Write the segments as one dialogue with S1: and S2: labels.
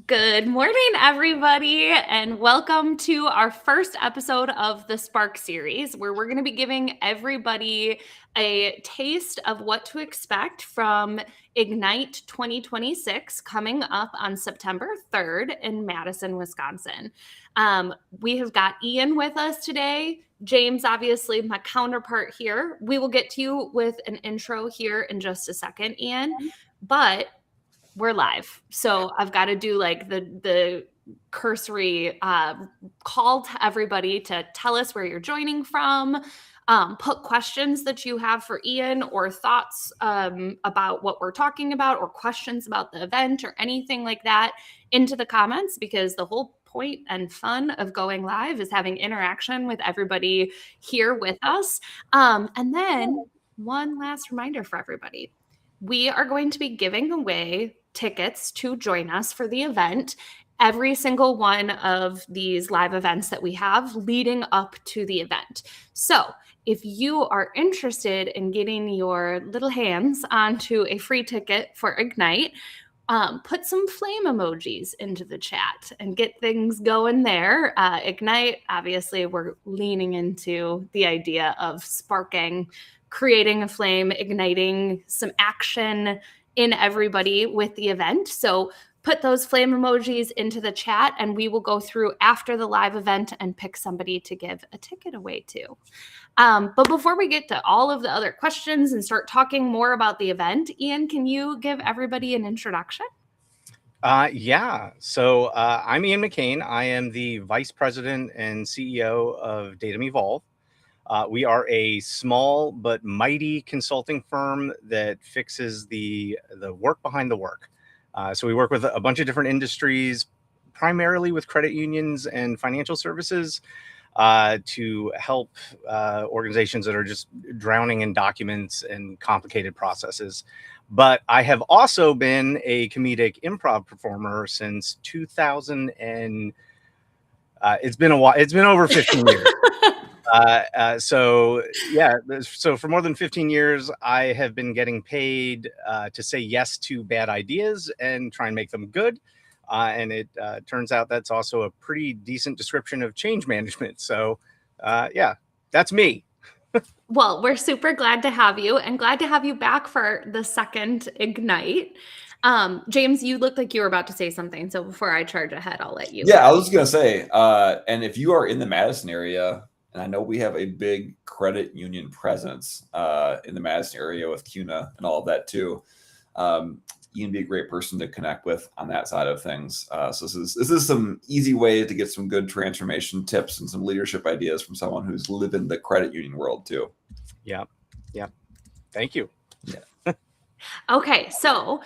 S1: Good morning, everybody, and welcome to our first episode of the Spark series, where we're going to be giving everybody a taste of what to expect from IGNiTE 2026 coming up on September 3rd in Madison, Wisconsin. We have got Ian with us today. James, obviously, my counterpart here. We will get to you with an intro here in just a second, Ian. But we're live, so I've got to do like the cursory call to everybody to tell us where you're joining from, put questions that you have for Ian or thoughts about what we're talking about or questions about the event or anything like that into the comments, because the whole point and fun of going live is having interaction with everybody here with us. And then one last reminder for everybody. We are going to be giving away tickets to join us for the event. Every single one of these live events that we have leading up to the event. So if you are interested in getting your little hands onto a free ticket for IGNiTE, put some flame emojis into the chat and get things going there. IGNiTE, obviously, we're leaning into the idea of sparking, creating a flame, igniting some action in everybody with the event. So put those flame emojis into the chat and we will go through after the live event and pick somebody to give a ticket away to. But before we get to all of the other questions and start talking more about the event, Ian, can you give everybody an introduction?
S2: Yeah. So I'm Ian McCain. I am the Vice President and CEO of Datum Evolve. We are a small but mighty consulting firm that fixes the work behind the work. So we work with a bunch of different industries, primarily with credit unions and financial services, to help organizations that are just drowning in documents and complicated processes. But I have also been a comedic improv performer since 2000, and it's been a while. It's been over 15 years. So for more than 15 years, I have been getting paid to say yes to bad ideas and try and make them good. And it turns out that's also a pretty decent description of change management. So that's me.
S1: Well, we're super glad to have you and glad to have you back for the second IGNiTE. James, you looked like you were about to say something. So before I charge ahead, I'll let you.
S3: Yeah, I was going to say, and if you are in the Madison area, and I know we have a big credit union presence in the Madison area with CUNA and all of that too, you can be a great person to connect with on that side of things. So this is some easy way to get some good transformation tips and some leadership ideas from someone who's lived in the credit union world too.
S2: Yeah. Thank you.
S3: Yeah.
S1: Okay, so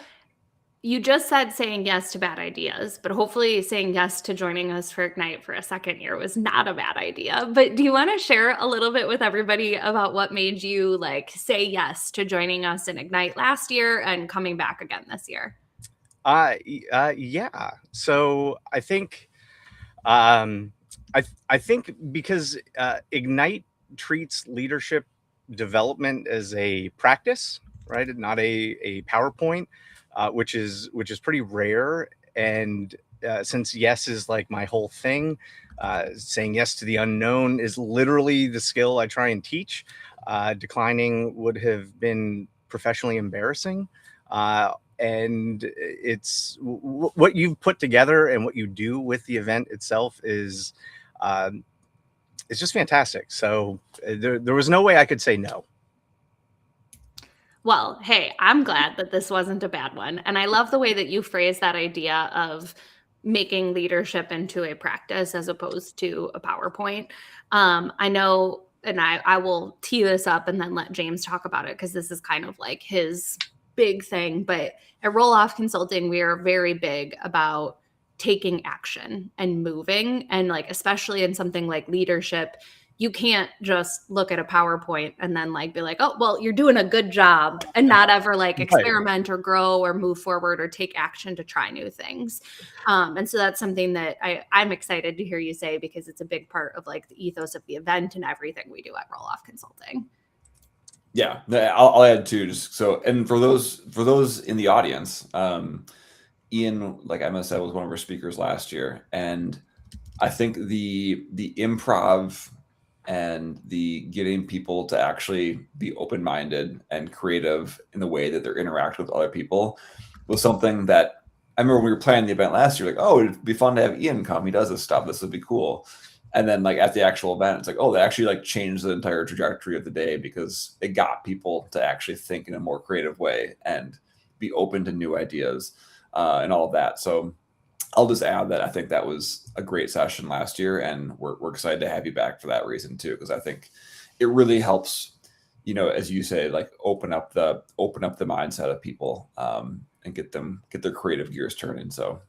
S1: you just said saying yes to bad ideas, but hopefully saying yes to joining us for IGNiTE for a second year was not a bad idea. But do you want to share a little bit with everybody about what made you say yes to joining us in IGNiTE last year and coming back again this year?
S2: Yeah. So I think I think because IGNiTE treats leadership development as a practice, right? Not a PowerPoint. Which is pretty rare. And since yes is like my whole thing, saying yes to the unknown is literally the skill I try and teach. Declining would have been professionally embarrassing. And it's what you've put together and what you do with the event itself is it's just fantastic. So there was no way I could say no.
S1: Well, hey, I'm glad that this wasn't a bad one. And I love the way that you phrase that idea of making leadership into a practice as opposed to a PowerPoint. I know, and I will tee this up and then let James talk about it because this is kind of like his big thing. But at Roll Off Consulting, we are very big about taking action and moving. And especially in something like leadership, you can't just look at a PowerPoint and then be like, oh, well, you're doing a good job and not ever experiment or grow or move forward or take action to try new things. And so that's something that I'm excited to hear you say because it's a big part of the ethos of the event and everything we do at Roll Off Consulting.
S3: Yeah, I'll add too. Just so, and for those in the audience, Ian, like Emma said, was one of our speakers last year, and I think the improv and the getting people to actually be open-minded and creative in the way that they're interacting with other people was something that I remember when we were planning the event last year, like, oh, it'd be fun to have Ian come. He does this stuff. This would be cool. And then like at the actual event, it's like, oh, they actually like changed the entire trajectory of the day because it got people to actually think in a more creative way and be open to new ideas and all of that. So I'll just add that I think that was a great session last year, and we're excited to have you back for that reason too, because I think it really helps, you know, as you say, like open up the mindset of people and get their creative gears turning. So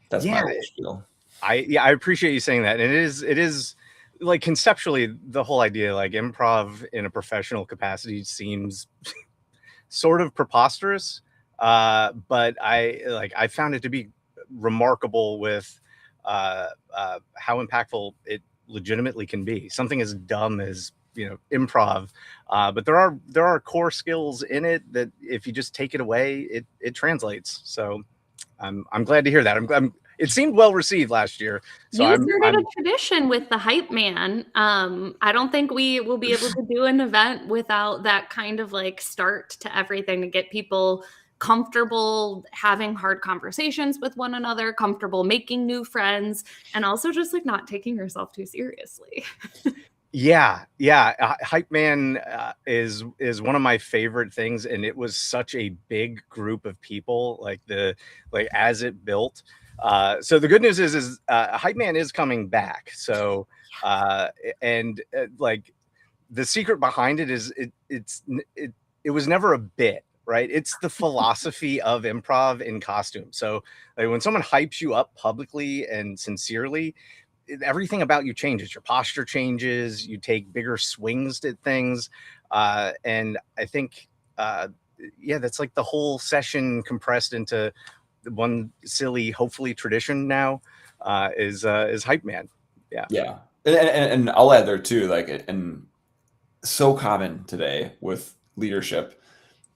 S3: that's my whole spiel.
S2: I appreciate you saying that. And it is like conceptually the whole idea, like improv in a professional capacity seems sort of preposterous. But I found it to be remarkable with how impactful it legitimately can be. Something as dumb as, you know, improv, but there are core skills in it that if you just take it away, it translates. So I'm glad to hear that. It seemed well received last year. So
S1: you started a tradition with the hype man. I don't think we will be able to do an event without that kind of like start to everything to get people comfortable having hard conversations with one another, comfortable making new friends, and also just like not taking yourself too seriously.
S2: Yeah. Hype Man is one of my favorite things, and it was such a big group of people. Like as it built. So the good news is Hype Man is coming back. So like the secret behind it is it was never a bit. Right. It's the philosophy of improv in costume. So like when someone hypes you up publicly and sincerely, everything about you changes. Your posture changes. You take bigger swings at things. And I think, that's like the whole session compressed into one silly, hopefully tradition now is Hype Man. Yeah.
S3: Yeah. And I'll add there too, like, and so common today with leadership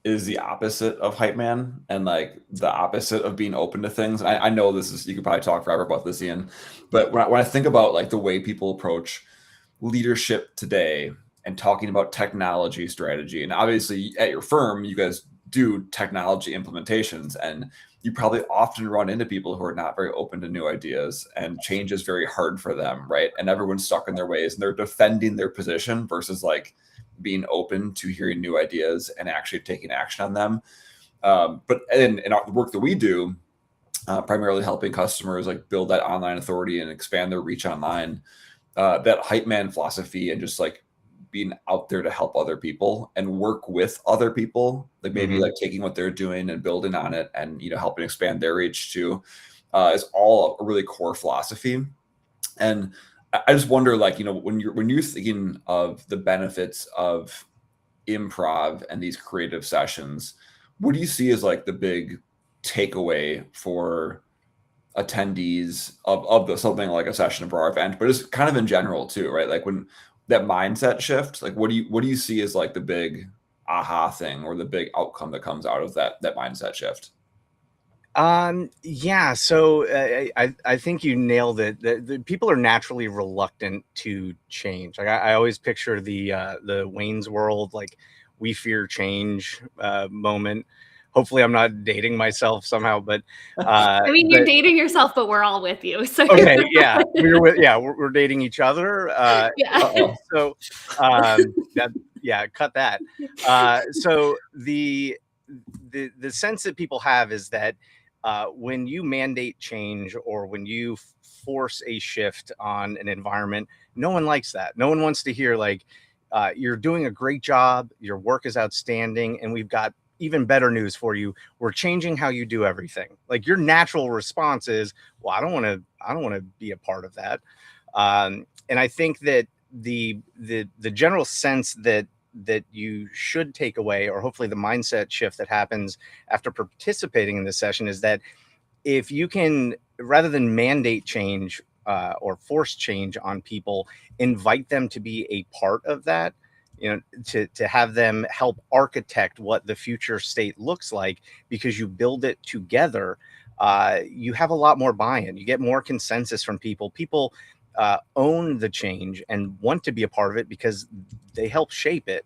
S3: is the opposite of hype man and like the opposite of being open to things. I know this is, you could probably talk forever about this, Ian, but when I think about like the way people approach leadership today and talking about technology strategy, and obviously at your firm, you guys do technology implementations, and you probably often run into people who are not very open to new ideas, and change is very hard for them, right? And everyone's stuck in their ways and they're defending their position versus like being open to hearing new ideas and actually taking action on them. But in the work that we do, primarily helping customers like build that online authority and expand their reach online, that hype man philosophy and just like being out there to help other people and work with other people, like maybe like taking what they're doing and building on it and, you know, helping expand their reach too, is all a really core philosophy. And I just wonder, like, you know, when you're thinking of the benefits of improv and these creative sessions, what do you see as like the big takeaway for attendees of something like a session of our event, but it's kind of in general too, right? Like when that mindset shift, like what do you see as like the big aha thing or the big outcome that comes out of that mindset shift?
S2: Yeah. So I think you nailed it. The people are naturally reluctant to change. Like I always picture the Wayne's World, like we fear change moment. Hopefully, I'm not dating myself somehow, but
S1: I mean, you're dating yourself, but we're all with you. So
S2: okay, yeah, we're dating each other.
S1: yeah.
S2: So cut that. So the sense that people have is that when you mandate change or when you force a shift on an environment, no one likes that. No one wants to hear like you're doing a great job, your work is outstanding, and we've got even better news for you. We're changing how you do everything. Like your natural response is, well, I don't want to be a part of that. And I think that the general sense that you should take away, or hopefully the mindset shift that happens after participating in this session, is that if you can, rather than mandate change or force change on people, invite them to be a part of that, you know, to have them help architect what the future state looks like, because you build it together. you have a lot more buy-in. You get more consensus from people. People own the change and want to be a part of it because they help shape it,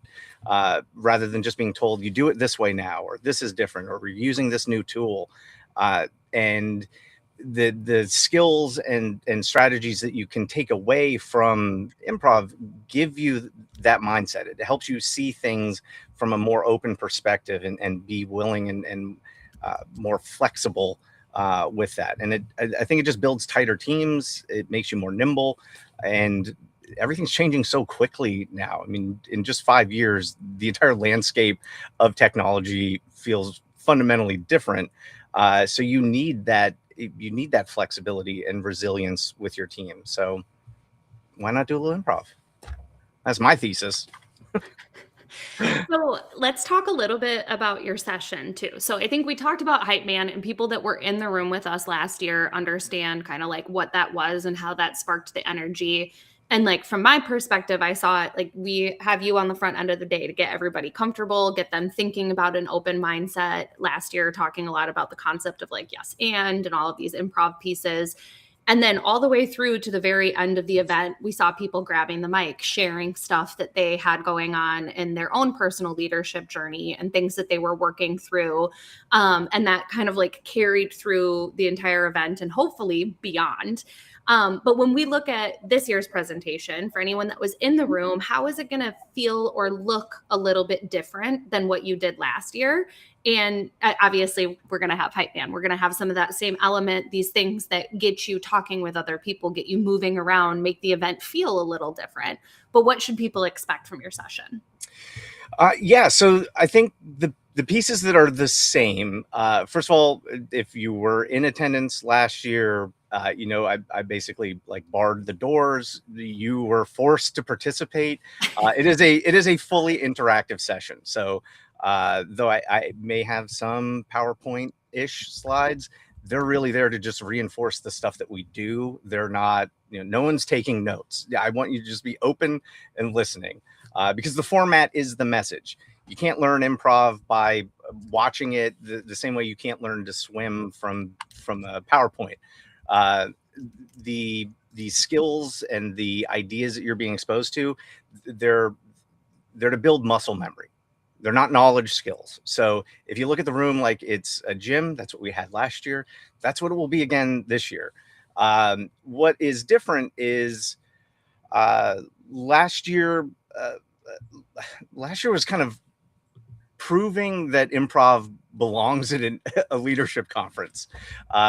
S2: rather than just being told you do it this way now, or this is different, or we're using this new tool. And the skills and strategies that you can take away from improv give you that mindset. It helps you see things from a more open perspective and be willing and more flexible with that. And I think it just builds tighter teams. It makes you more nimble, and everything's changing so quickly now. I mean, in just 5 years, the entire landscape of technology feels fundamentally different. So you need that flexibility and resilience with your team. So why not do a little improv? That's my thesis.
S1: So let's talk a little bit about your session too. So I think we talked about Hype Man, and people that were in the room with us last year understand kind of like what that was and how that sparked the energy. And like from my perspective, I saw it like we have you on the front end of the day to get everybody comfortable, get them thinking about an open mindset. Last year, talking a lot about the concept of like yes and all of these improv pieces. And then all the way through to the very end of the event, we saw people grabbing the mic, sharing stuff that they had going on in their own personal leadership journey and things that they were working through. And that kind of like carried through the entire event and hopefully beyond. But when we look at this year's presentation, for anyone that was in the room, how is it going to feel or look a little bit different than what you did last year? And obviously, we're going to have Hype Man. We're going to have some of that same element, these things that get you talking with other people, get you moving around, make the event feel a little different. But what should people expect from your session?
S2: Yeah, so I think the pieces that are the same. First of all, if you were in attendance last year, I basically like barred the doors. You were forced to participate. It is a fully interactive session. So though I may have some PowerPoint-ish slides, they're really there to just reinforce the stuff that we do. They're not, no one's taking notes. I want you to just be open and listening, because the format is the message. You can't learn improv by watching it the same way you can't learn to swim from a PowerPoint. The skills and the ideas that you're being exposed to, they're to build muscle memory. They're not knowledge skills. So if you look at the room like it's a gym, that's what we had last year. That's what it will be again this year. What is different is last year was kind of proving that improv belongs at a leadership conference.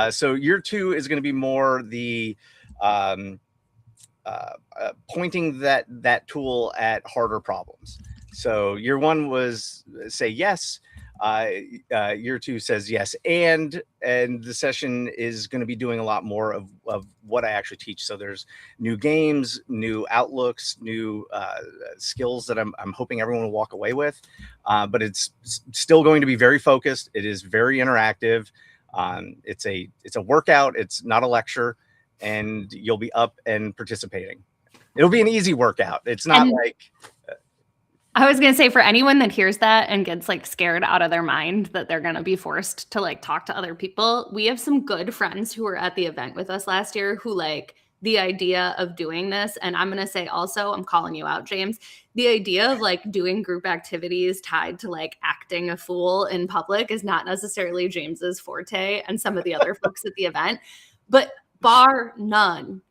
S2: So year 2 is going to be more the pointing that tool at harder problems. So year 1 was say yes. Year 2 says yes, and the session is going to be doing a lot more of what I actually teach. So there's new games, new outlooks, new skills that I'm hoping everyone will walk away with. But it's still going to be very focused. It is very interactive. It's a workout. It's not a lecture, and you'll be up and participating. It'll be an easy workout. It's not like.
S1: I was going to say, for anyone that hears that and gets like scared out of their mind that they're going to be forced to like talk to other people, we have some good friends who were at the event with us last year who like the idea of doing this. And I'm going to say also, I'm calling you out, James, the idea of like doing group activities tied to like acting a fool in public is not necessarily James's forte and some of the other folks at the event, but bar none.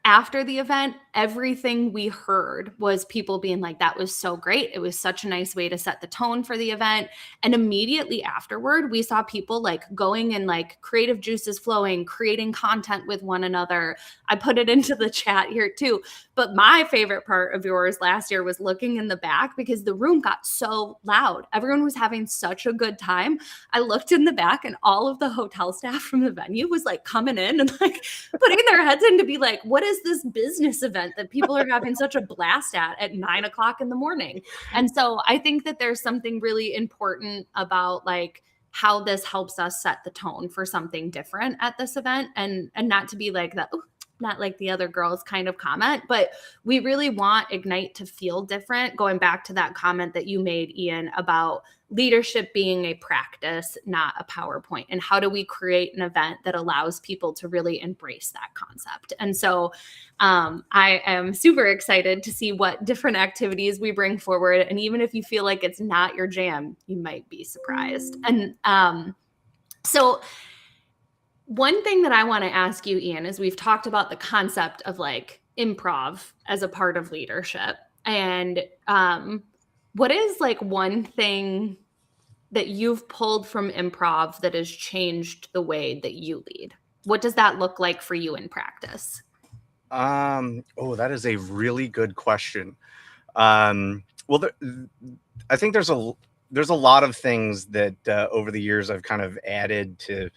S1: After the event, everything we heard was people being like, that was so great. It was such a nice way to set the tone for the event. And immediately afterward, we saw people like going and like creative juices flowing, creating content with one another. I put it into the chat here too. But my favorite part of yours last year was looking in the back because the room got so loud. Everyone was having such a good time. I looked in the back and all of the hotel staff from the venue was like coming in and like putting their heads in to be like, what is this business event that people are having such a blast at 9 o'clock in the morning? And so I think that there's something really important about like how this helps us set the tone for something different at this event, and not to be like that, not like the other girls kind of comment, but we really want IGNiTE to feel different. Going back to that comment that you made, Ian, about leadership being a practice, not a PowerPoint. And how do we create an event that allows people to really embrace that concept? And so I am super excited to see what different activities we bring forward. And even if you feel like it's not your jam, you might be surprised. And so one thing that I want to ask you, Ian, is we've talked about the concept of like improv as a part of leadership. And what is like one thing that you've pulled from improv that has changed the way that you lead? What does that look like for you in practice?
S2: Oh, that is a really good question. Well, I think there's a lot of things that over the years I've kind of added to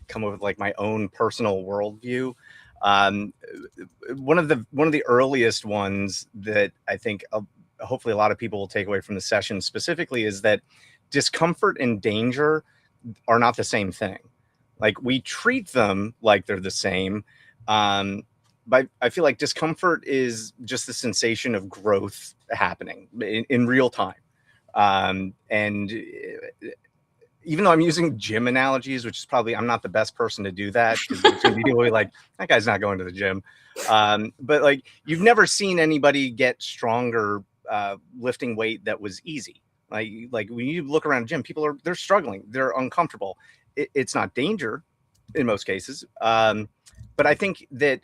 S2: come up with like my own personal worldview. One of the earliest ones that I think hopefully a lot of people will take away from the session specifically is that discomfort and danger are not the same thing. Like we treat them like they're the same. But I feel like discomfort is just the sensation of growth happening in real time. And even though I'm using gym analogies, which is probably, I'm not the best person to do that because it's going to be really like, that guy's not going to the gym. But like, you've never seen anybody get stronger lifting weight that was easy. Like when you look around a gym, they're struggling, they're uncomfortable. It's not danger in most cases. But I think that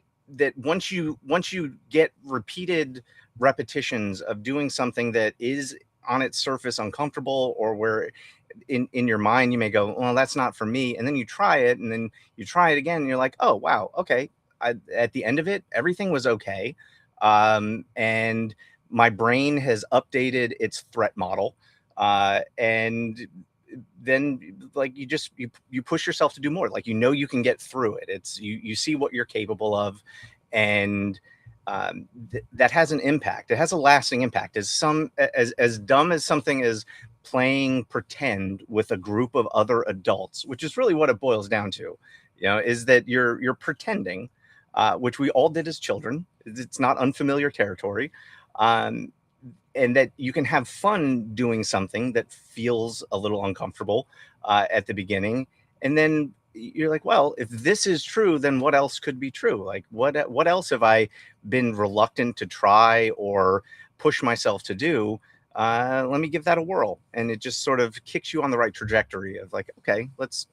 S2: once you get repeated repetitions of doing something that is on its surface uncomfortable, or where in your mind you may go, well, that's not for me, and then you try it, and then you try it again, and you're like, oh wow, okay. At the end of it, everything was okay, and my brain has updated its threat model, and then like you push yourself to do more. Like you can get through it. It's you see what you're capable of, and that has an impact. It has a lasting impact. As dumb as something as playing pretend with a group of other adults, which is really what it boils down to, is that you're pretending, which we all did as children. It's not unfamiliar territory. And that you can have fun doing something that feels a little uncomfortable at the beginning. And then you're like, well, if this is true, then what else could be true? Like, what else have I been reluctant to try or push myself to do? Let me give that a whirl. And it just sort of kicks you on the right trajectory of like, okay, let's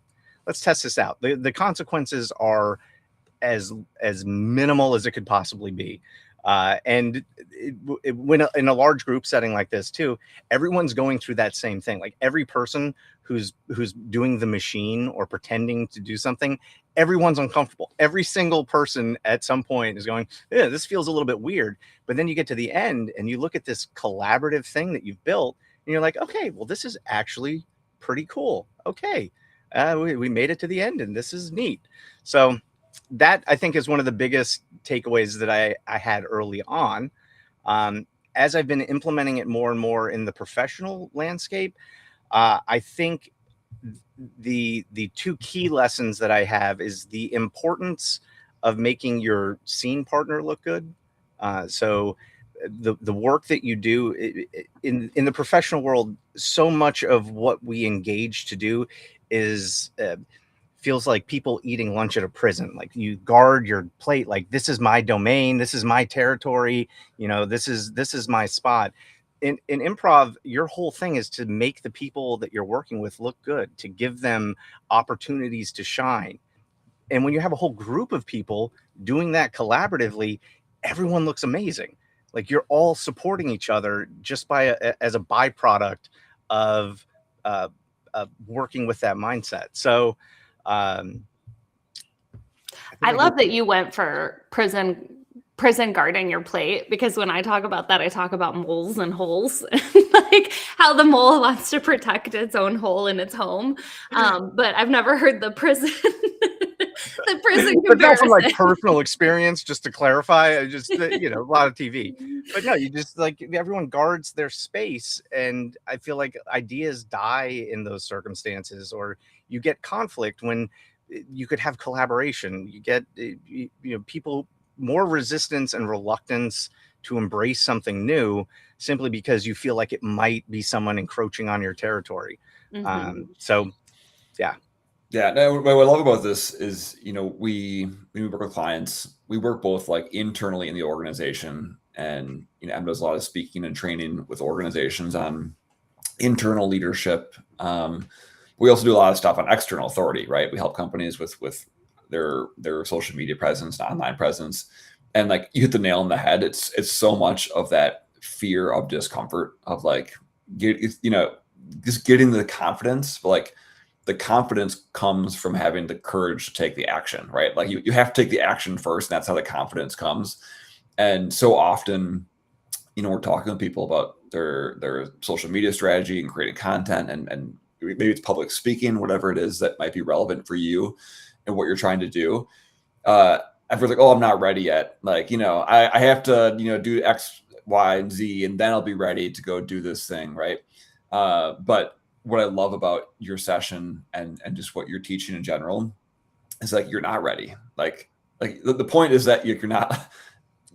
S2: test this out. The consequences are as minimal as it could possibly be. And when in a large group setting like this too, everyone's going through that same thing. Like every person who's doing the machine or pretending to do something, everyone's uncomfortable. Every single person at some point is going, yeah, this feels a little bit weird. But then you get to the end and you look at this collaborative thing that you've built and you're like, okay, well, this is actually pretty cool. Okay. We made it to the end and this is neat. So that I think is one of the biggest takeaways that I had early on. As I've been implementing it more and more in the professional landscape, I think the two key lessons that I have is the importance of making your scene partner look good. So the work that you do in the professional world, so much of what we engage to do is feels like people eating lunch at a prison. Like you guard your plate, like this is my domain, this is my territory, this is my spot. In improv, your whole thing is to make the people that you're working with look good, to give them opportunities to shine. And when you have a whole group of people doing that collaboratively, everyone looks amazing. Like you're all supporting each other just as a byproduct of working with that mindset. So I
S1: love that you went for prison guarding your plate, because when I talk about that, I talk about moles and holes, like how the mole wants to protect its own hole in its home. But I've never heard the prison comparison.
S2: But not from like personal experience, just to clarify, just a lot of TV. But no, you just like everyone guards their space, and I feel like ideas die in those circumstances, or you get conflict when you could have collaboration. You get people more resistance and reluctance to embrace something new simply because you feel like it might be someone encroaching on your territory. So yeah.
S3: Yeah, no, what I love about this is, when we work with clients, we work both like internally in the organization, and Em does a lot of speaking and training with organizations on internal leadership. We also do a lot of stuff on external authority, right? We help companies with their social media presence, online presence, and like you hit the nail on the head. It's so much of that fear of discomfort of like just getting the confidence, but like the confidence comes from having the courage to take the action, right? Like you have to take the action first, and that's how the confidence comes. And so often, we're talking to people about their social media strategy and creating content, and maybe it's public speaking, whatever it is that might be relevant for you and what you're trying to do. Everyone's like, oh, I'm not ready yet. Like, I have to, do X, Y, and Z, and then I'll be ready to go do this thing, right? But what I love about your session and just what you're teaching in general is like you're not ready. Like the point is that you're not.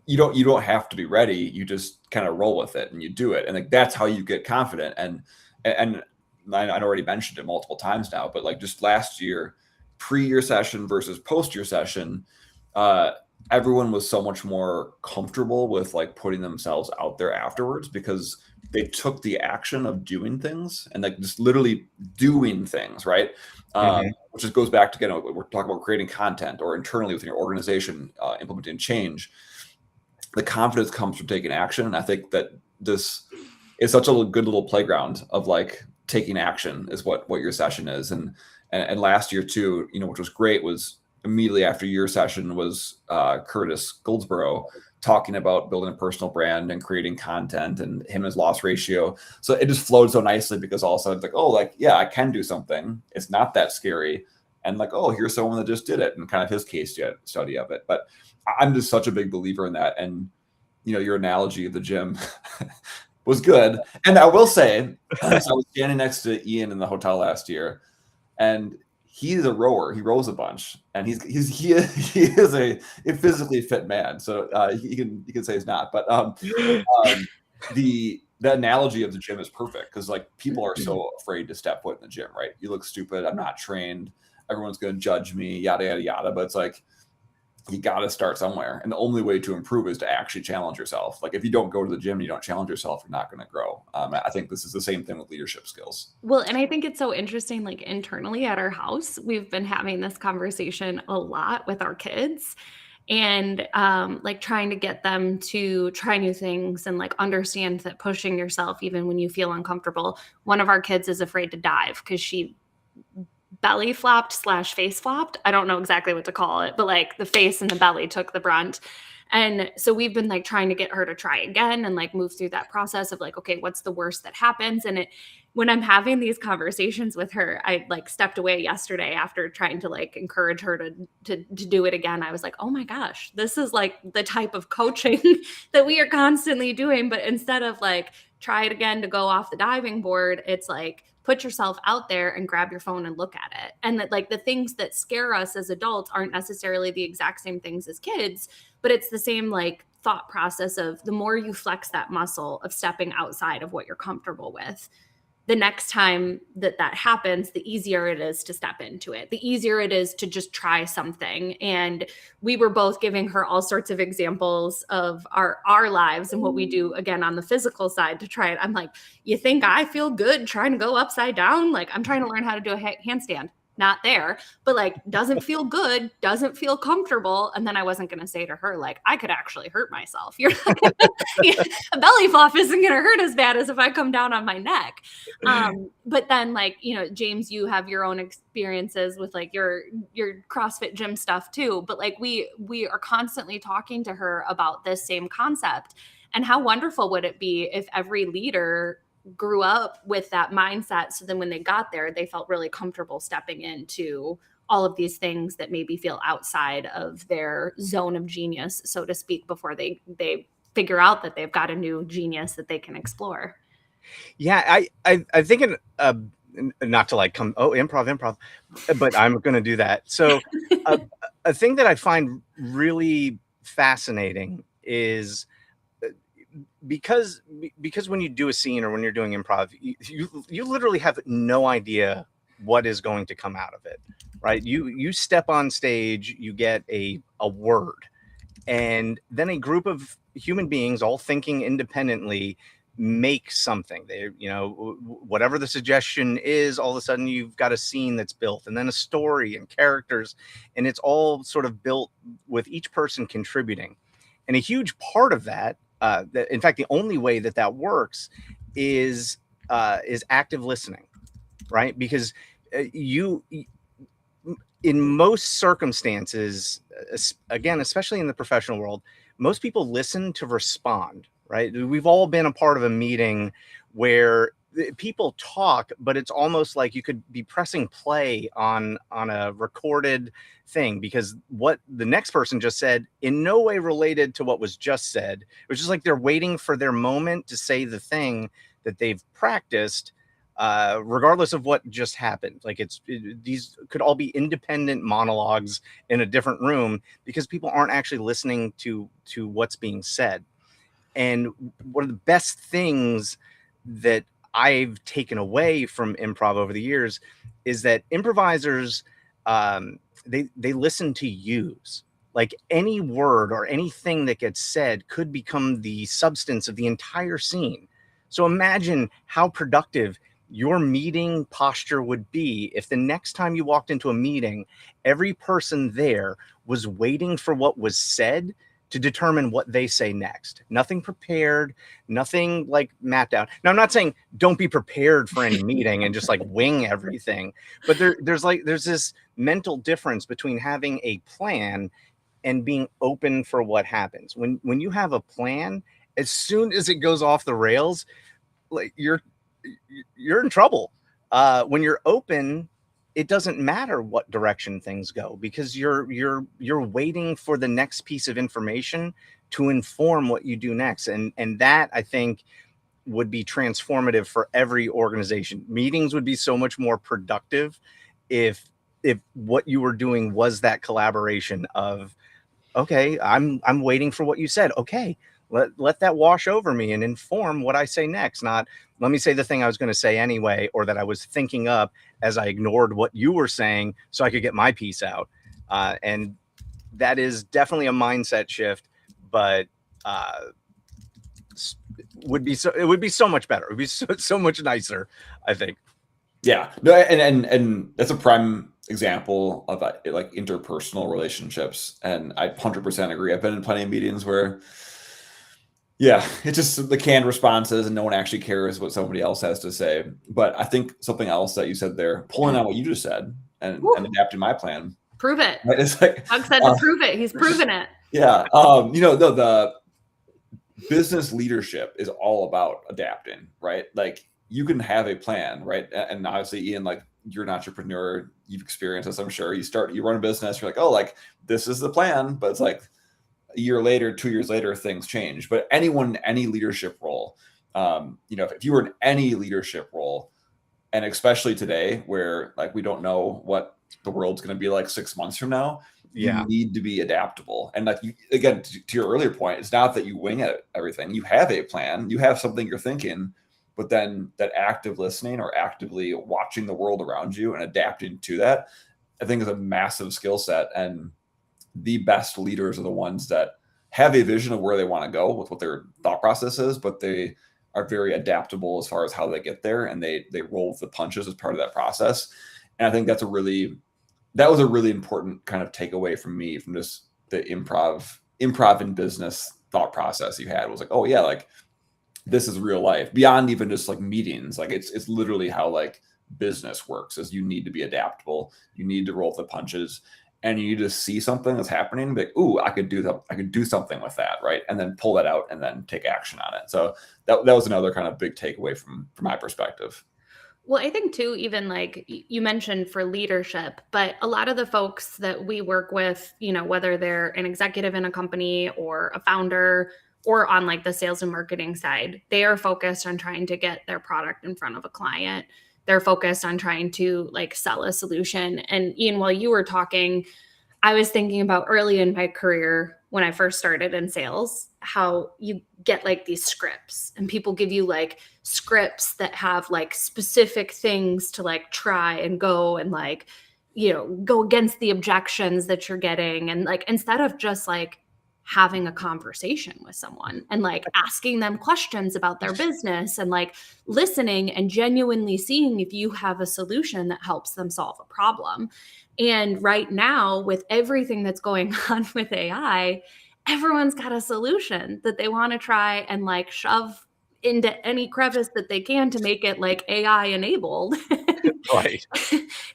S3: You don't have to be ready. You just kind of roll with it and you do it, and like that's how you get confident. And I already mentioned it multiple times now, but like just last year, pre your session versus post your session, everyone was so much more comfortable with like putting themselves out there afterwards because they took the action of doing things and like just literally doing things, right? Which just goes back to, again, we're talking about creating content or internally within your organization, implementing change. The confidence comes from taking action. And I think that this is such a good little playground of like taking action is what your session is. And last year too, which was great, was immediately after your session was Curtis Goldsboro talking about building a personal brand and creating content, and him and his loss ratio. So it just flowed so nicely because all of a sudden it's like, oh, like, yeah, I can do something. It's not that scary. And like, oh, here's someone that just did it, and kind of his case study of it. But I'm just such a big believer in that. And, your analogy of the gym was good. And I will say, so I was standing next to Ian in the hotel last year, and he's a rower. He rows a bunch, and he is a physically fit man. So you can say he's not, but the analogy of the gym is perfect because like people are so afraid to step foot in the gym, right? You look stupid. I'm not trained. Everyone's going to judge me, yada, yada, yada. But it's like, you got to start somewhere. And the only way to improve is to actually challenge yourself. Like if you don't go to the gym, you don't challenge yourself, you're not going to grow. I think this is the same thing with leadership skills.
S1: Well, and I think it's so interesting, like internally at our house, we've been having this conversation a lot with our kids and like trying to get them to try new things and like understand that pushing yourself, even when you feel uncomfortable. One of our kids is afraid to dive because she belly flopped / face flopped. I don't know exactly what to call it, but like the face and the belly took the brunt. And so we've been like trying to get her to try again and like move through that process of like, okay, what's the worst that happens? And when I'm having these conversations with her, I like stepped away yesterday after trying to like encourage her to do it again. I was like, oh my gosh, this is like the type of coaching that we are constantly doing. But instead of like try it again to go off the diving board, it's like, put yourself out there and grab your phone and look at it. And that like the things that scare us as adults aren't necessarily the exact same things as kids, but it's the same like thought process of the more you flex that muscle of stepping outside of what you're comfortable with, the next time that happens, the easier it is to step into it. The easier it is to just try something. And we were both giving her all sorts of examples of our lives and what we do again on the physical side to try it. I'm like, you think I feel good trying to go upside down? Like I'm trying to learn how to do a handstand. Not there, but like doesn't feel good, doesn't feel comfortable. And then I wasn't going to say to her, like, I could actually hurt myself. You're not a belly flop isn't going to hurt as bad as if I come down on my neck. But then like, James, you have your own experiences with like your CrossFit gym stuff too. But like we are constantly talking to her about this same concept. And how wonderful would it be if every leader grew up with that mindset, so then when they got there, they felt really comfortable stepping into all of these things that maybe feel outside of their zone of genius, so to speak, before they figure out that they've got a new genius that they can explore.
S2: Yeah, I think not to like come, oh, improv, but I'm going to do that. So a thing that I find really fascinating is because when you do a scene or when you're doing improv, you literally have no idea what is going to come out of it, right? You step on stage, you get a word, and then a group of human beings all thinking independently make something. They, whatever the suggestion is, all of a sudden you've got a scene that's built, and then a story and characters, and it's all sort of built with each person contributing. And a huge part of that, in fact, the only way that works is active listening, right? Because you in most circumstances, again, especially in the professional world, most people listen to respond, right? We've all been a part of a meeting where people talk, but it's almost like you could be pressing play on a recorded thing, because what the next person just said in no way related to what was just said. It was just like they're waiting for their moment to say the thing that they've practiced, regardless of what just happened. Like these could all be independent monologues in a different room because people aren't actually listening to what's being said. And one of the best things that I've taken away from improv over the years is that improvisers, they listen to use. Like any word or anything that gets said could become the substance of the entire scene. So imagine how productive your meeting posture would be if the next time you walked into a meeting, every person there was waiting for what was said to determine what they say next. Nothing prepared, nothing like mapped out. Now, I'm not saying don't be prepared for any meeting and just like wing everything, but there's this mental difference between having a plan and being open for what happens. When you have a plan, as soon as it goes off the rails, like you're in trouble. When you're open, it doesn't matter what direction things go, because you're waiting for the next piece of information to inform what you do next. And that, I think, would be transformative for every organization. Meetings would be so much more productive if what you were doing was that collaboration of, okay, I'm waiting for what you said. Okay, let that wash over me and inform what I say next. Not let me say the thing I was going to say anyway, or that I was thinking up as I ignored what you were saying so I could get my piece out. And that is definitely a mindset shift, but it would be so much better. It would be so much nicer, I think.
S3: Yeah, no, and that's a prime example of like interpersonal relationships, and I 100% agree. I've been in plenty of meetings where, yeah, it's just the canned responses and no one actually cares what somebody else has to say. But I think something else that you said there, pulling on what you just said and adapting my plan.
S1: Prove it.
S3: Right? It's like
S1: Doug said to prove it. He's proven it.
S3: Yeah, the business leadership is all about adapting, right? Like you can have a plan, right? And obviously, Ian, like you're an entrepreneur, you've experienced this, I'm sure. You run a business, you're like, oh, like this is the plan, but it's like a year later, 2 years later, things change. But anyone, any leadership role, if you were in any leadership role, and especially today where like we don't know what the world's going to be like 6 months from now, you need to be adaptable. And like again, to your earlier point, it's not that you wing at everything. You have a plan, you have something you're thinking, but then that active listening or actively watching the world around you and adapting to that, I think is a massive skill set. And the best leaders are the ones that have a vision of where they want to go with what their thought process is, but they are very adaptable as far as how they get there, and they roll with the punches as part of that process. And I think that was a really important kind of takeaway from me from just the improv in business thought process you had. It was like, oh yeah, like this is real life beyond even just like meetings. Like it's literally how like business works, is you need to be adaptable. You need to roll with the punches, and you need to see something that's happening, be like, ooh, I could do something with that, right? And then pull that out and then take action on it. So that was another kind of big takeaway from my perspective.
S1: Well, I think too, even like you mentioned for leadership, but a lot of the folks that we work with, whether they're an executive in a company or a founder or on like the sales and marketing side, they are focused on trying to get their product in front of a client. they're focused on trying to like sell a solution. And Ian, while you were talking, I was thinking about early in my career when I first started in sales, how you get like these scripts and people give you like scripts that have like specific things to like try and go and like, go against the objections that you're getting. And like, instead of just like having a conversation with someone and like asking them questions about their business and like listening and genuinely seeing if you have a solution that helps them solve a problem. And right now, with everything that's going on with AI, everyone's got a solution that they want to try and like shove into any crevice that they can to make it like AI enabled.
S2: Right.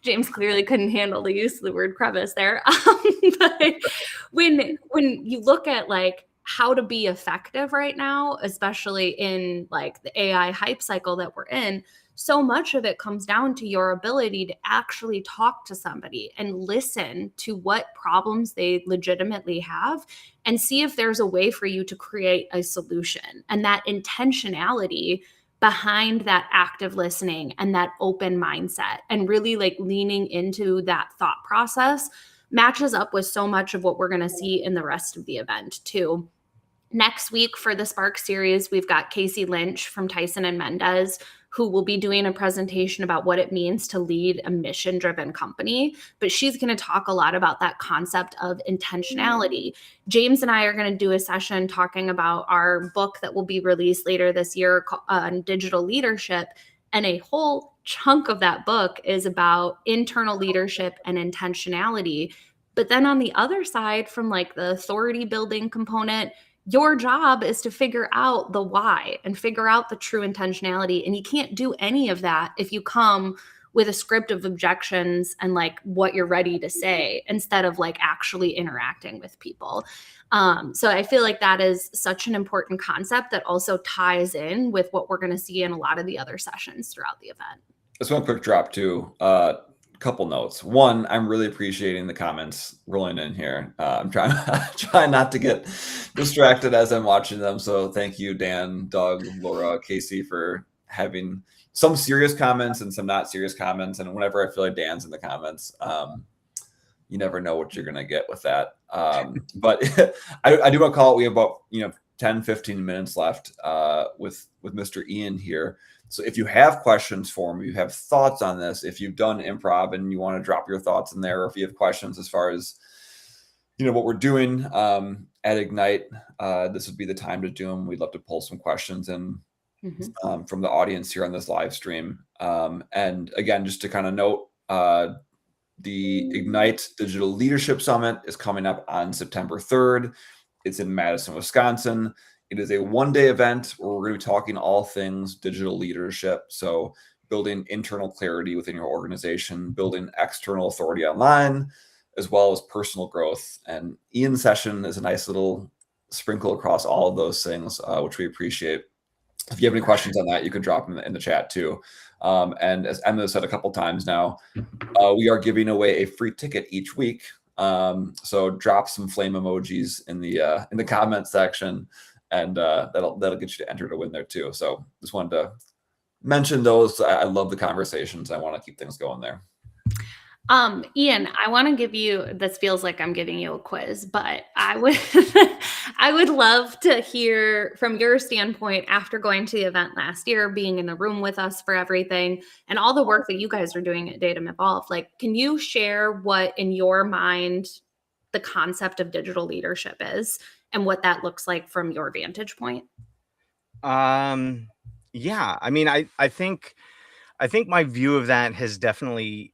S1: James clearly couldn't handle the use of the word crevice there. But when you look at like how to be effective right now, especially in like the AI hype cycle that we're in, so much of it comes down to your ability to actually talk to somebody and listen to what problems they legitimately have and see if there's a way for you to create a solution. And that intentionality behind that active listening and that open mindset and really like leaning into that thought process matches up with so much of what we're going to see in the rest of the event too. Next week for the Spark series, we've got Casey Lynch from Tyson and Mendez, who will be doing a presentation about what it means to lead a mission-driven company. But she's going to talk a lot about that concept of intentionality. James and I are going to do a session talking about our book that will be released later this year on digital leadership. And a whole chunk of that book is about internal leadership and intentionality. But then on the other side, from like the authority building component, your job is to figure out the why and figure out the true intentionality. And you can't do any of that if you come with a script of objections and like what you're ready to say instead of like actually interacting with people. So I feel like that is such an important concept that also ties in with what we're going to see in a lot of the other sessions throughout the event.
S3: Just one quick drop too. Couple notes. One, I'm really appreciating the comments rolling in here. I'm trying not to get distracted as I'm watching them. So thank you, Dan, Doug, Laura, Casey, for having some serious comments and some not serious comments. And whenever I feel like Dan's in the comments, you never know what you're going to get with that. But I do want to call it. We have about 10, 15 minutes left with Mr. Ian here. So if you have questions for him, you have thoughts on this, if you've done improv and you want to drop your thoughts in there, or if you have questions as far as, what we're doing at IGNiTE, this would be the time to do them. We'd love to pull some questions in from the audience here on this live stream. And again, just to kind of note, the IGNiTE Digital Leadership Summit is coming up on September 3rd. It's in Madison, Wisconsin. It is a one-day event where we're going to be talking all things digital leadership. So building internal clarity within your organization, building external authority online, as well as personal growth. And Ian's session is a nice little sprinkle across all of those things, which we appreciate. If you have any questions on that, you can drop them in the chat too. And as Emma said a couple times now, we are giving away a free ticket each week. So drop some flame emojis in the comment section. And that'll get you to enter to win there too. So just wanted to mention those. I love the conversations. I want to keep things going there.
S1: Ian, I want to give you, this feels like I'm giving you a quiz, but I would I would love to hear from your standpoint after going to the event last year, being in the room with us for everything and all the work that you guys are doing at Datum Evolve. Like, can you share what in your mind the concept of digital leadership is and what that looks like from your vantage point?
S2: Yeah, I mean, I think my view of that has definitely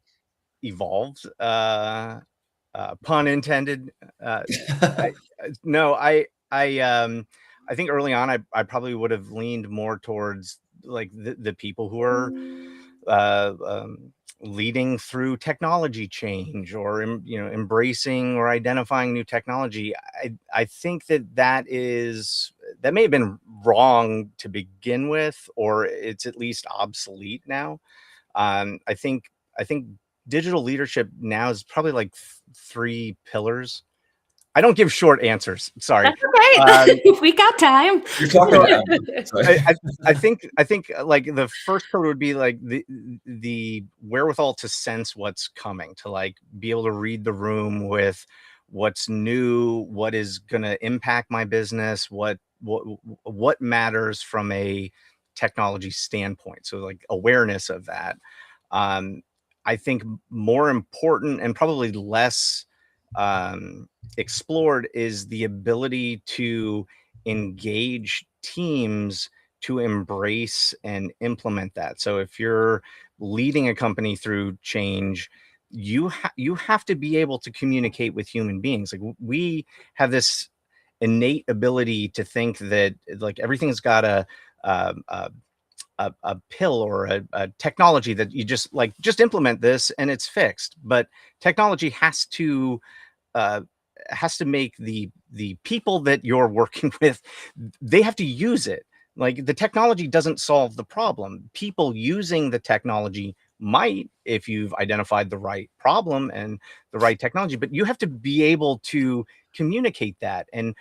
S2: evolved. Pun intended. I think early on I probably would have leaned more towards like the people who are leading through technology change or embracing or identifying new technology. I think that may have been wrong to begin with, or it's at least obsolete now. I think digital leadership now is probably like three pillars. I don't give short answers. Sorry.
S1: That's okay. We got time.
S3: You're talking about
S2: I think like the first code would be like the wherewithal to sense what's coming, to like be able to read the room with what's new, what is going to impact my business, what matters from a technology standpoint. So like awareness of that. I think more important and probably less explored is the ability to engage teams to embrace and implement that. So if you're leading a company through change, you have to be able to communicate with human beings. Like we have this innate ability to think that like everything's got a pill or a technology that you just implement this and it's fixed. But technology has to make the people that you're working with, they have to use it. Like the technology doesn't solve the problem. People using the technology might, if you've identified the right problem and the right technology, but you have to be able to communicate that and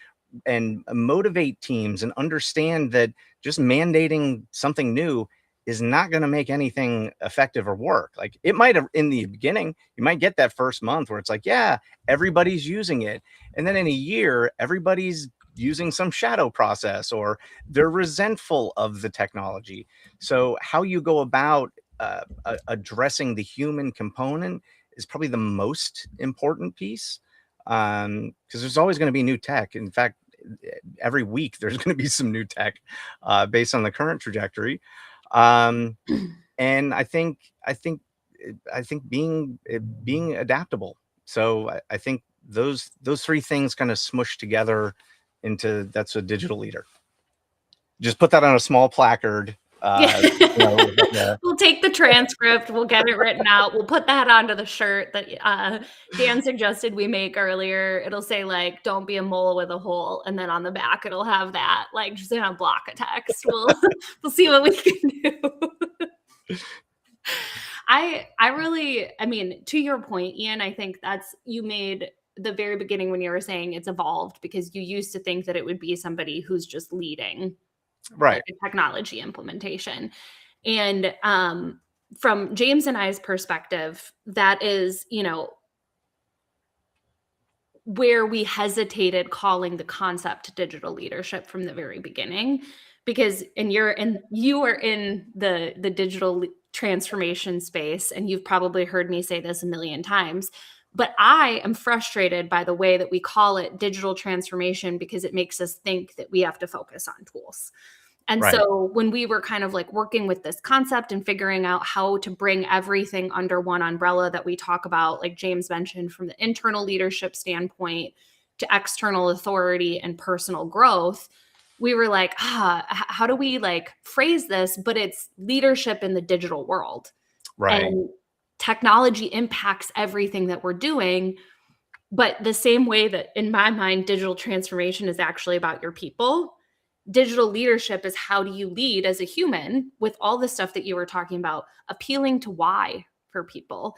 S2: motivate teams and understand that just mandating something new is not going to make anything effective or work. Like it might have in the beginning, you might get that first month where it's like, yeah, everybody's using it. And then in a year, everybody's using some shadow process or they're resentful of the technology. So how you go about addressing the human component is probably the most important piece. Because there's always going to be new tech. In fact, every week there's going to be some new tech based on the current trajectory. And I think being adaptable. So I think those three things kind of smush together into that's a digital leader. Just put that on a small placard.
S1: We'll take the transcript. We'll get it written out. We'll put that onto the shirt that Dan suggested we make earlier. It'll say like, "Don't be a mole with a hole," and then on the back it'll have that like just in a block of text. We'll see what we can do. I mean, to your point, Ian, I think you made the very beginning when you were saying it's evolved because you used to think that it would be somebody who's just leading
S2: right
S1: like a technology implementation. And from James and I's perspective, that is, where we hesitated calling the concept digital leadership from the very beginning, because you are in the digital transformation space, and you've probably heard me say this a million times, but I am frustrated by the way that we call it digital transformation because it makes us think that we have to focus on tools. And
S2: right.
S1: So when we were kind of like working with this concept and figuring out how to bring everything under one umbrella that we talk about, like James mentioned, from the internal leadership standpoint to external authority and personal growth, we were like, how do we like phrase this? But it's leadership in the digital world.
S2: Right.
S1: And technology impacts everything that we're doing. But the same way that in my mind, digital transformation is actually about your people, digital leadership is how do you lead as a human with all the stuff that you were talking about, appealing to why for people.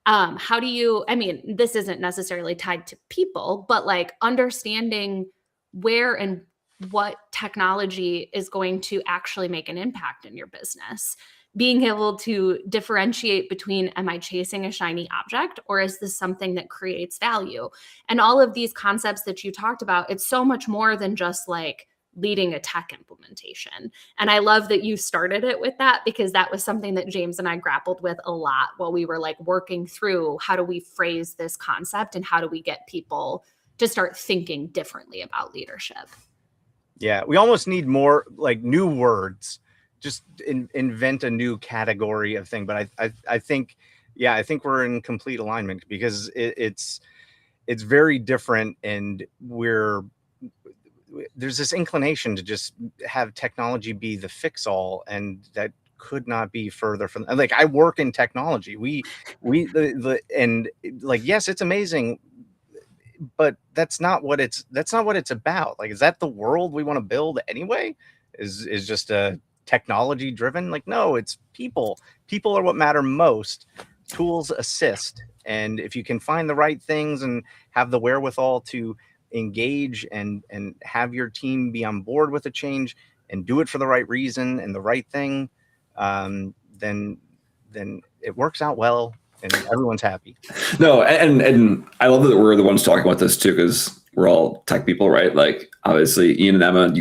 S1: How do you, I mean, this isn't necessarily tied to people, but like understanding where and what technology is going to actually make an impact in your business. Being able to differentiate between, am I chasing a shiny object or is this something that creates value? And all of these concepts that you talked about, it's so much more than just like leading a tech implementation. And I love that you started it with that because that was something that James and I grappled with a lot while we were like working through how do we phrase this concept and how do we get people to start thinking differently about leadership.
S2: Yeah, we almost need more like new words, just invent a new category of thing. But I think, yeah, I think we're in complete alignment because it's very different, and there's this inclination to just have technology be the fix all, and that could not be further from like I work in technology. And like, yes, it's amazing, but that's not what it's about. Like, is that the world we want to build anyway? Is just a technology driven? Like, no, it's people. People are what matter most. Tools assist. And if you can find the right things and have the wherewithal to engage and have your team be on board with a change and do it for the right reason and the right thing, then it works out well and everyone's happy.
S3: No, and I love that we're the ones talking about this too, because we're all tech people, right? Like obviously Ian and Emma,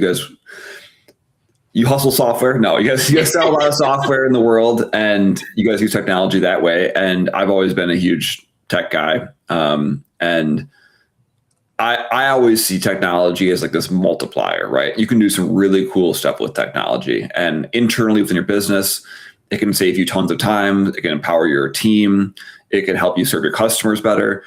S3: you hustle software. No, you guys sell a lot of software in the world, and you guys use technology that way. And I've always been a huge tech guy, and I always see technology as like this multiplier, right? You can do some really cool stuff with technology, and internally within your business, it can save you tons of time. It can empower your team. It can help you serve your customers better.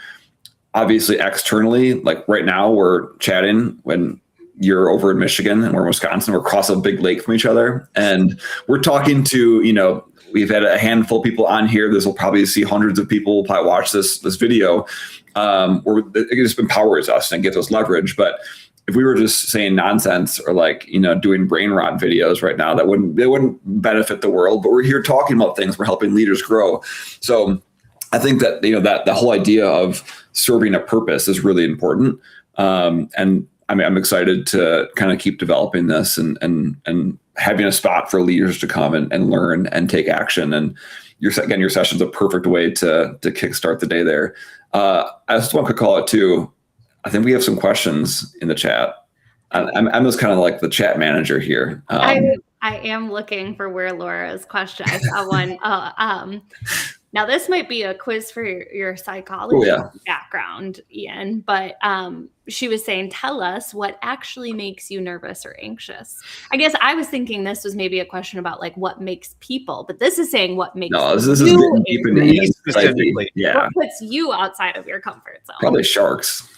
S3: Obviously, externally, like right now, we're chatting when you're over in Michigan and we're in Wisconsin. We're across a big lake from each other, and we're talking to, we've had a handful of people on here. This will probably see hundreds of people probably watch this video. Where it just empowers us and gives us leverage. But if we were just saying nonsense or doing brain rot videos right now, it wouldn't benefit the world. But we're here talking about things. We're helping leaders grow. So I think that that the whole idea of serving a purpose is really important. And I mean, I'm excited to kind of keep developing this and having a spot for leaders to come and learn and take action. And your session's a perfect way to kickstart the day there. I just want to call it too. I think we have some questions in the chat. I'm just kind of like the chat manager here.
S1: I am looking for where Laura's question. I saw one. Now this might be a quiz for your psychology background, Ian, but she was saying, tell us what actually makes you nervous or anxious. I guess I was thinking this was maybe a question about like what makes people, but this is saying what makes
S3: this is deep in
S2: me specifically.
S1: Yeah. What puts you outside of your comfort zone?
S3: Probably sharks.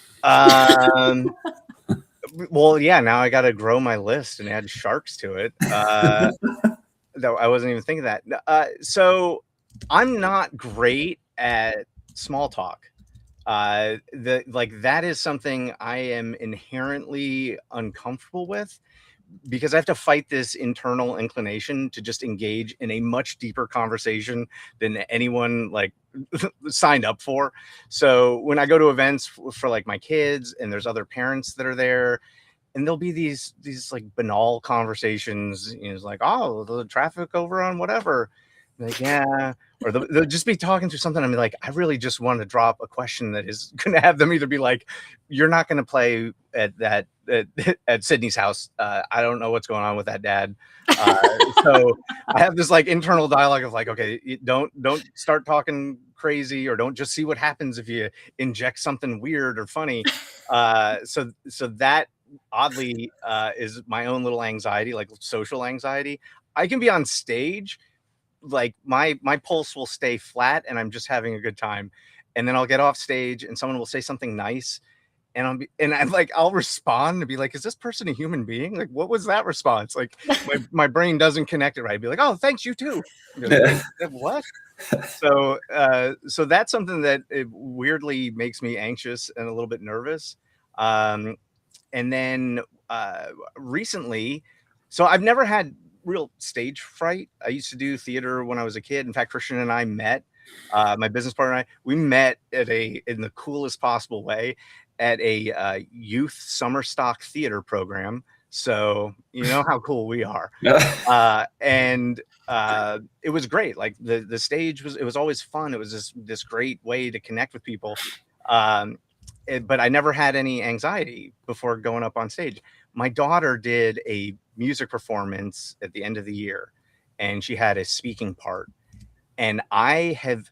S2: Well, yeah, now I got to grow my list and add sharks to it. Though I wasn't even thinking that. So I'm not great at small talk. That is something I am inherently uncomfortable with because I have to fight this internal inclination to just engage in a much deeper conversation than anyone signed up for. So when I go to events for like my kids and there's other parents that are there, and there'll be these like banal conversations, it's like, oh, the traffic over on whatever. Like, yeah. Or they'll just be talking through something. I'm like, I really just want to drop a question that is going to have them either be like, you're not going to play at Sydney's house. I don't know what's going on with that, Dad. So I have this like internal dialogue of like, okay, don't start talking crazy, or don't just see what happens if you inject something weird or funny. So that oddly is my own little anxiety, like social anxiety. I can be on stage, like my pulse will stay flat and I'm just having a good time, and then I'll get off stage and someone will say something nice and I'll respond and be like, is this person a human being? Like, what was that response? Like my brain doesn't connect it right. I'd be like, oh, thanks, you too. Like, what? So that's something that it weirdly makes me anxious and a little bit nervous. And then recently, so I've never had real stage fright. I used to do theater when I was a kid. In fact, Christian and I met, my business partner and I, we met in the coolest possible way at a youth summer stock theater program. So you know how cool we are. And it was great. Like the stage it was always fun. It was this great way to connect with people. But I never had any anxiety before going up on stage. My daughter did a music performance at the end of the year, and she had a speaking part. And if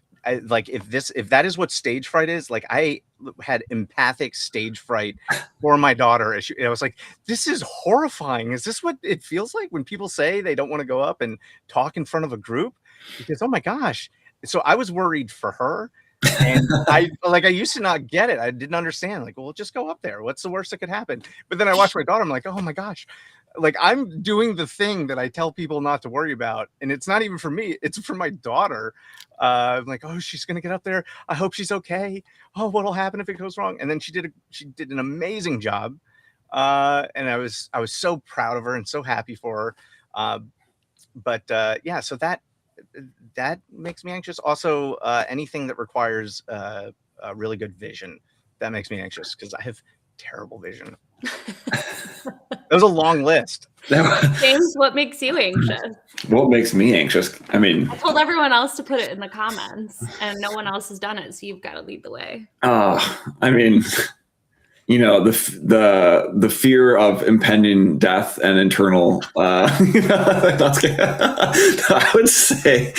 S2: that is what stage fright is, like I had empathic stage fright for my daughter. I was like, this is horrifying. Is this what it feels like when people say they don't want to go up and talk in front of a group? Because, oh my gosh. So I was worried for her. And I used to not get it. I didn't understand. Like, well, just go up there. What's the worst that could happen? But then I watched my daughter. I'm like, oh my gosh. Like, I'm doing the thing that I tell people not to worry about. And it's not even for me. It's for my daughter. I'm like, oh, she's going to get up there. I hope she's okay. Oh, what'll happen if it goes wrong? And then she did an amazing job. And I was so proud of her and so happy for her. Yeah, so that makes me anxious. Also, anything that requires a really good vision, that makes me anxious because I have terrible vision. That was a long list.
S1: James, what makes you anxious?
S3: What makes me anxious? I mean,
S1: I told everyone else to put it in the comments, and no one else has done it, so you've got to lead the way.
S3: I mean, you know, the fear of impending death and internal. I would say,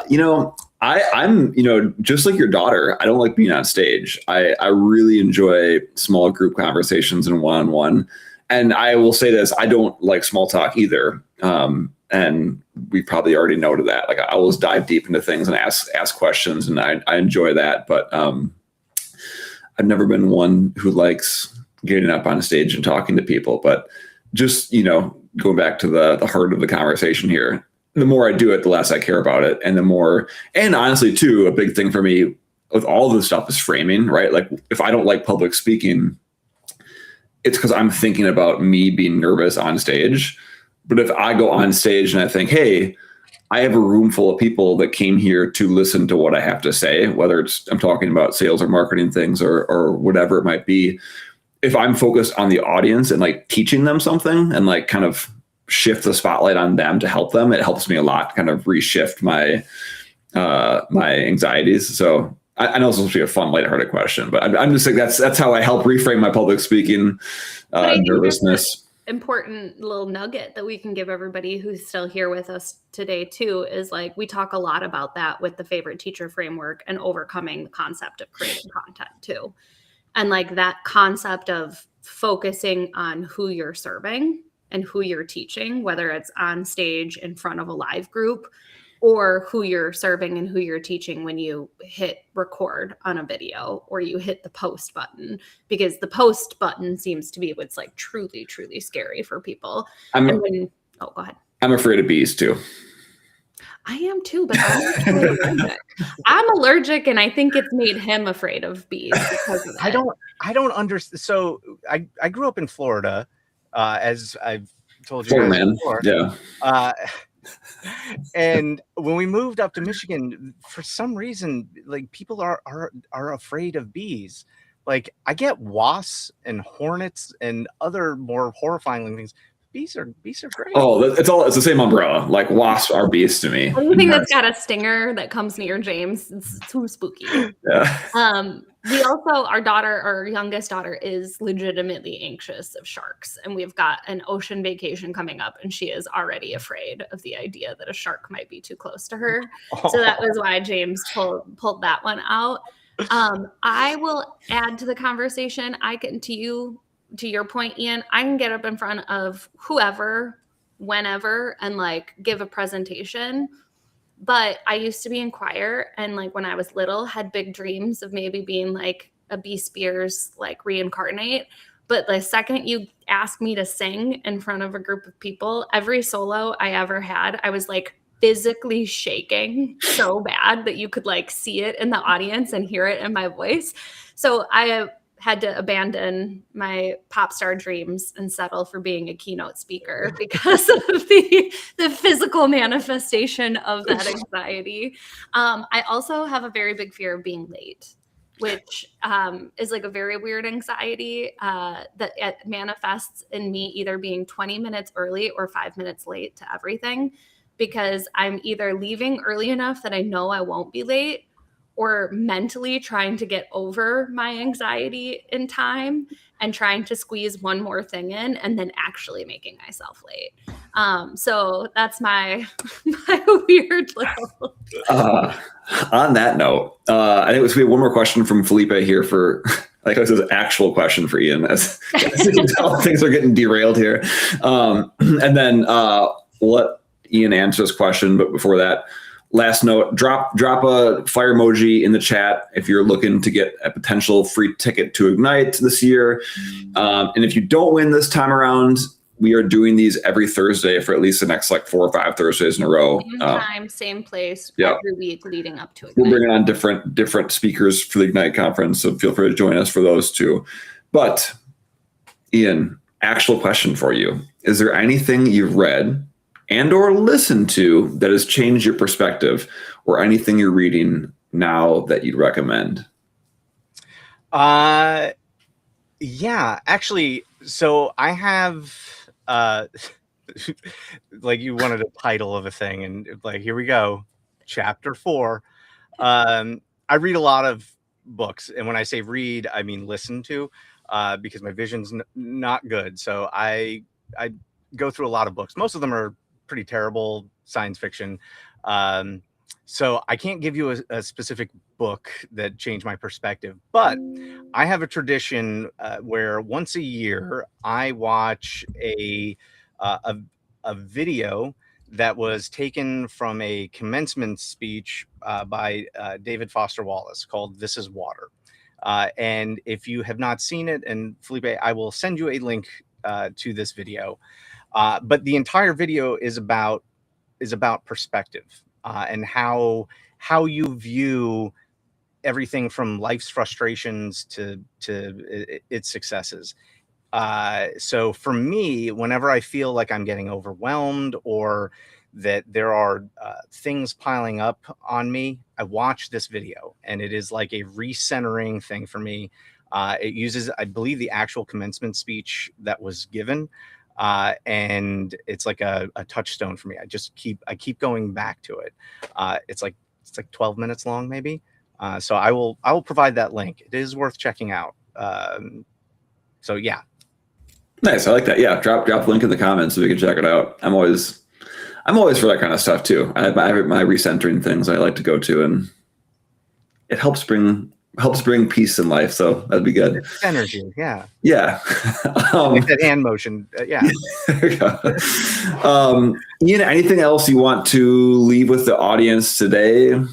S3: you know, I'm, you know, just like your daughter, I don't like being on stage. I really enjoy small group conversations and one-on-one. And I will say this, I don't like small talk either. And we probably already noted that. Like I always dive deep into things and ask questions, and I enjoy that. But I've never been one who likes getting up on stage and talking to people. But just, you know, going back to the heart of the conversation here, the more I do it, the less I care about it. And the more, and honestly too, a big thing for me with all this stuff is framing, right? Like if I don't like public speaking, it's because I'm thinking about me being nervous on stage. But if I go on stage and I think, hey, I have a room full of people that came here to listen to what I have to say, whether it's I'm talking about sales or marketing things or whatever it might be. If I'm focused on the audience and like teaching them something and like kind of shift the spotlight on them to help them, it helps me a lot to kind of reshift my my anxieties. So I know it's supposed to be a fun, lighthearted question, but I'm just like, that's how I help reframe my public speaking nervousness.
S1: Important little nugget that we can give everybody who's still here with us today too is like we talk a lot about that with the favorite teacher framework and overcoming the concept of creating content too. And like that concept of focusing on who you're serving and who you're teaching, whether it's on stage in front of a live group or who you're serving and who you're teaching when you hit record on a video or you hit the post button, because the post button seems to be what's like truly, truly scary for people. Go ahead.
S3: I'm afraid of bees too.
S1: I am too, but I'm actually allergic. I'm allergic, and I think it's made him afraid of bees because of
S2: I don't understand. So I grew up in Florida, as I've told you guys before.
S3: Yeah.
S2: And when we moved up to Michigan, for some reason, like people are afraid of bees. Like I get wasps and hornets and other more horrifying things. Bees are great.
S3: Oh, it's the same umbrella. Like wasps are bees to me.
S1: Anything that's got a stinger that comes near James, it's too spooky.
S3: Yeah.
S1: We also, our youngest daughter is legitimately anxious of sharks, and we've got an ocean vacation coming up, and she is already afraid of the idea that a shark might be too close to her. So that was why James pulled that one out. I will add to the conversation. To your point, Ian, I can get up in front of whoever, whenever, and like give a presentation. But I used to be in choir, and like when I was little, had big dreams of maybe being like a B. Spears, like reincarnate. But the second you ask me to sing in front of a group of people, every solo I ever had, I was like physically shaking so bad that you could like see it in the audience and hear it in my voice. So I had to abandon my pop star dreams and settle for being a keynote speaker because of the physical manifestation of that anxiety. I also have a very big fear of being late, which is like a very weird anxiety that it manifests in me either being 20 minutes early or 5 minutes late to everything, because I'm either leaving early enough that I know I won't be late, or mentally trying to get over my anxiety in time and trying to squeeze one more thing in and then actually making myself late. So that's my weird little.
S3: On that note, I think we have one more question from Felipe here for, like I said, an actual question for Ian. As you can tell, things are getting derailed here. And then we'll let Ian answer this question. But before that, last note, drop a fire emoji in the chat if you're looking to get a potential free ticket to IGNiTE this year. And if you don't win this time around, we are doing these every Thursday for at least the next like 4 or 5 Thursdays in a row.
S1: Same time, same place,
S3: yeah.
S1: Every week leading up to it.
S3: We're bringing on different speakers for the IGNiTE conference, so feel free to join us for those too. But Ian, actual question for you. Is there anything you've read and or listened to that has changed your perspective, or anything you're reading now that you'd recommend?
S2: Yeah, actually, so I have like you wanted a title of a thing, and like here we go, chapter 4. I read a lot of books, and when I say read, I mean listen to, because my vision's not good. So I go through a lot of books. Most of them are pretty terrible science fiction. Um, so I can't give you a specific book that changed my perspective, but I have a tradition where once a year I watch uh, a a video that was taken from a commencement speech by David Foster Wallace called "This Is Water." And if you have not seen it, and Felipe, I will send you a link to this video. But the entire video is about perspective, and how you view everything from life's frustrations to its successes. So for me, whenever I feel like I'm getting overwhelmed or that there are things piling up on me, I watch this video, and it is like a recentering thing for me. It uses, I believe, the actual commencement speech that was given, and it's like a touchstone for me. I keep going back to it. It's like 12 minutes long, maybe. So I will provide that link. It is worth checking out. So yeah.
S3: Nice. I like that. Yeah. Drop the link in the comments so we can check it out. I'm always for that kind of stuff too. I have my recentering things I like to go to, and it helps bring peace in life. So that'd be good.
S2: It's energy. Yeah.
S3: Yeah.
S2: Like that hand motion. Yeah.
S3: There you go. Ian, anything else you want to leave with the audience today?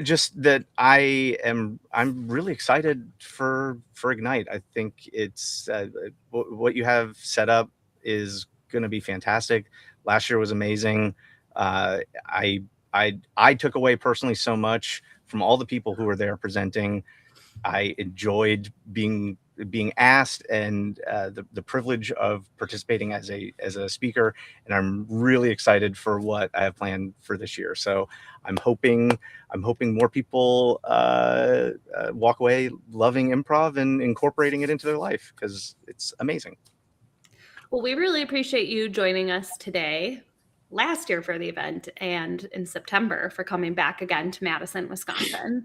S2: Just that I'm really excited for IGNiTE. I think it's what you have set up is going to be fantastic. Last year was amazing. I took away personally so much from all the people who were there presenting. I enjoyed being asked, and the privilege of participating as a speaker, and I'm really excited for what I have planned for this year. So I'm hoping more people walk away loving improv and incorporating it into their life, because it's amazing.
S1: Well, we really appreciate you joining us today, last year for the event, and in September for coming back again to Madison, Wisconsin.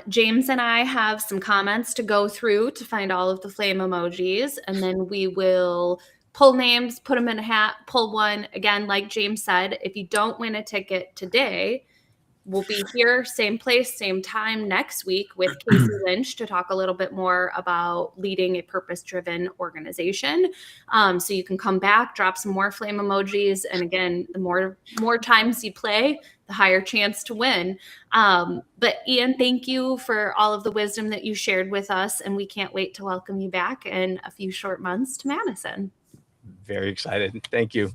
S1: James and I have some comments to go through to find all of the flame emojis, and then we will pull names, put them in a hat, pull one. Again, like James said, if you don't win a ticket today, we'll be here, same place, same time next week with Casey Lynch to talk a little bit more about leading a purpose-driven organization. So you can come back, drop some more flame emojis. And again, the more times you play, the higher chance to win. But Ian, thank you for all of the wisdom that you shared with us. And we can't wait to welcome you back in a few short months to Madison.
S2: Very excited. Thank you.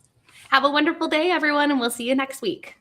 S1: Have a wonderful day, everyone, and we'll see you next week.